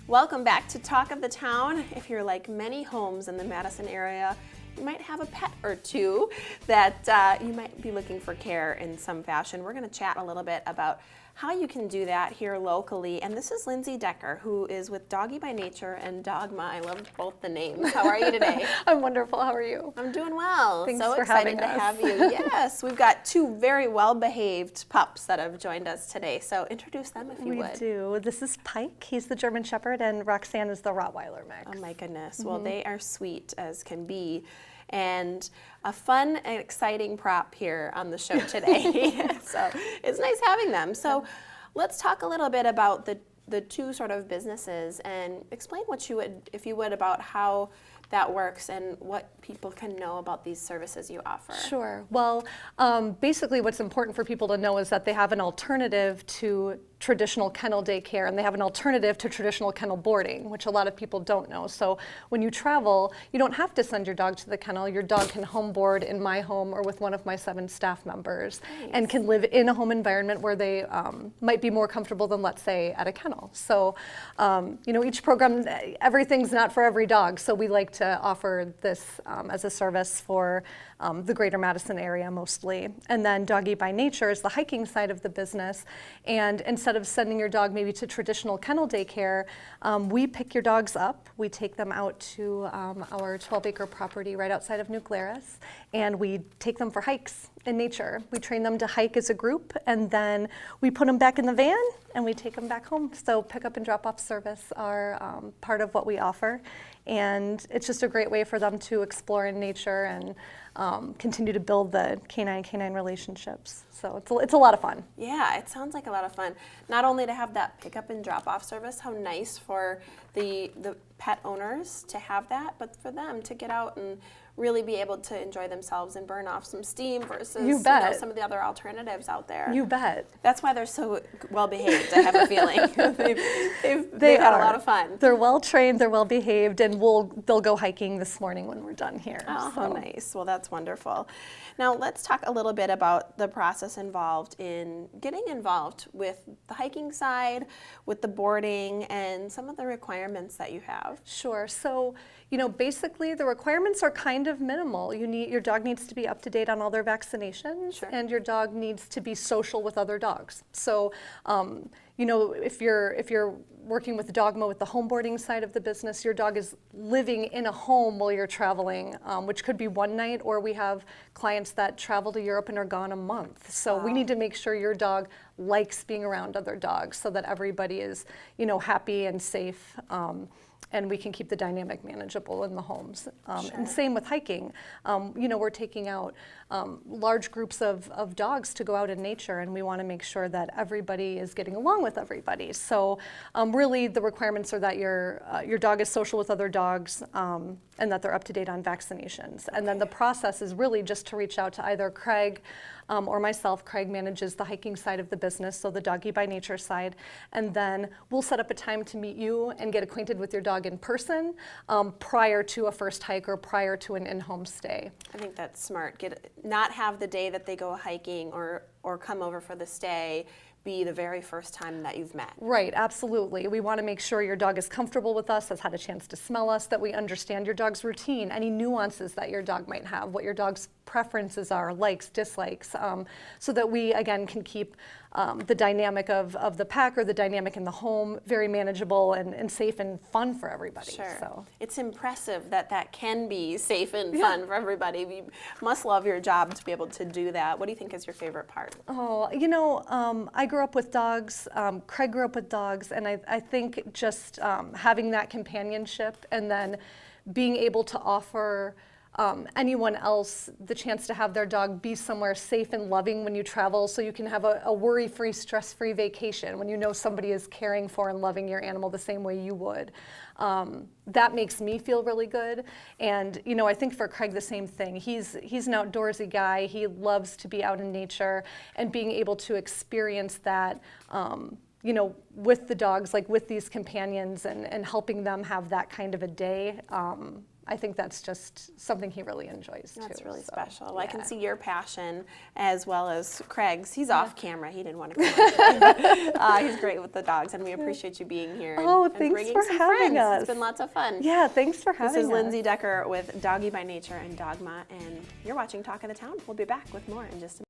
Welcome back to Talk of the Town. If you're like many homes in the Madison area, you might have a pet or two that you might be looking for care in some fashion. We're going to chat a little bit about how you can do that here locally. And this is Lindsay Decker, who is with Doggy by Nature and Dogma. I loved both the names. How are you today? I'm wonderful. How are you? I'm doing well. Thanks so for excited having to us. have you. Yes, we've got two very well-behaved pups that have joined us today. So introduce them if you would. We do. This is Pike. He's the German Shepherd, and Roxanne is the Rottweiler mix. Oh my goodness. Well, they are sweet as can be. And a fun and exciting prop here on the show today. So it's nice having them. So let's talk a little bit about the two sort of businesses and explain what you would, if you would, about how that works and what people can know about these services you offer. Sure. Well, basically what's important for people to know is that they have an alternative to traditional kennel daycare, and they have an alternative to traditional kennel boarding, which a lot of people don't know. So when you travel, you don't have to send your dog to the kennel. Your dog can home board in my home or with one of my 7 staff members. Nice. And can live in a home environment where they might be more comfortable than, let's say, at a kennel. So, each program, everything's not for every dog. So we like to offer this as a service for the greater Madison area mostly. And then Doggy by Nature is the hiking side of the business. And instead of sending your dog maybe to traditional kennel daycare, we pick your dogs up. We take them out to our 12-acre property right outside of New Glarus, and we take them for hikes in nature. We train them to hike as a group, and then we put them back in the van and we take them back home. So pick-up and drop-off service are part of what we offer. And it's just a great way for them to explore in nature and continue to build the canine-canine relationships. So it's a lot of fun. Yeah, it sounds like a lot of fun. Not only to have that pick-up and drop-off service, how nice for the pet owners to have that, but for them to get out and really be able to enjoy themselves and burn off some steam versus some of the other alternatives out there. You bet. That's why they're so well behaved, I have a feeling. they've had a lot of fun. They're well trained, they're well behaved, and they'll go hiking this morning when we're done here. Oh, so nice. Well, that's wonderful. Now let's talk a little bit about the process involved in getting involved with the hiking side, with the boarding, and some of the requirements that you have. Sure. So, basically the requirements are kind of minimal. Your dog needs to be up to date on all their vaccinations, sure. And your dog needs to be social with other dogs. So, if you're working with Dogma with the home boarding side of the business, your dog is living in a home while you're traveling, which could be one night, or we have clients that travel to Europe and are gone a month. So we need to make sure your dog likes being around other dogs so that everybody is, happy and safe. And we can keep the dynamic manageable in the homes. Sure. And same with hiking. We're taking out large groups of dogs to go out in nature, and we want to make sure that everybody is getting along with everybody. So really the requirements are that your dog is social with other dogs, and that they're up to date on vaccinations. And then the process is really just to reach out to either Craig or myself. Craig manages the hiking side of the business, so the Doggy by Nature side. And then we'll set up a time to meet you and get acquainted with your dog in person prior to a first hike or prior to an in-home stay. I think that's smart. Not have the day that they go hiking or come over for the stay be the very first time that you've met. Right, absolutely. We want to make sure your dog is comfortable with us, has had a chance to smell us, that we understand your dog's routine, any nuances that your dog might have, what your dog's preferences are, likes, dislikes, so that we, again, can keep the dynamic of the pack or the dynamic in the home very manageable and safe and fun for everybody. Sure. So. It's impressive that can be safe and fun for everybody. You must love your job to be able to do that. What do you think is your favorite part? Oh, I grew up with dogs. Craig grew up with dogs, and I think just having that companionship and then being able to offer anyone else the chance to have their dog be somewhere safe and loving when you travel, so you can have a worry-free, stress-free vacation when you know somebody is caring for and loving your animal the same way you would. That makes me feel really good. And I think for Craig the same thing. He's an outdoorsy guy. He loves to be out in nature, and being able to experience that with the dogs, like with these companions, and helping them have that kind of a day I think that's just something he really enjoys too. That's really so, special. Well, I can yeah. see your passion as well as Craig's. He's off camera. He didn't want to come on. He's great with the dogs, and we appreciate you being here and Thanks bringing for some having friends. us. It's been lots of fun. Yeah, thanks for having us. This is Lindsay Decker with Doggy by Nature and Dogma, and you're watching Talk of the Town. We'll be back with more in just a minute.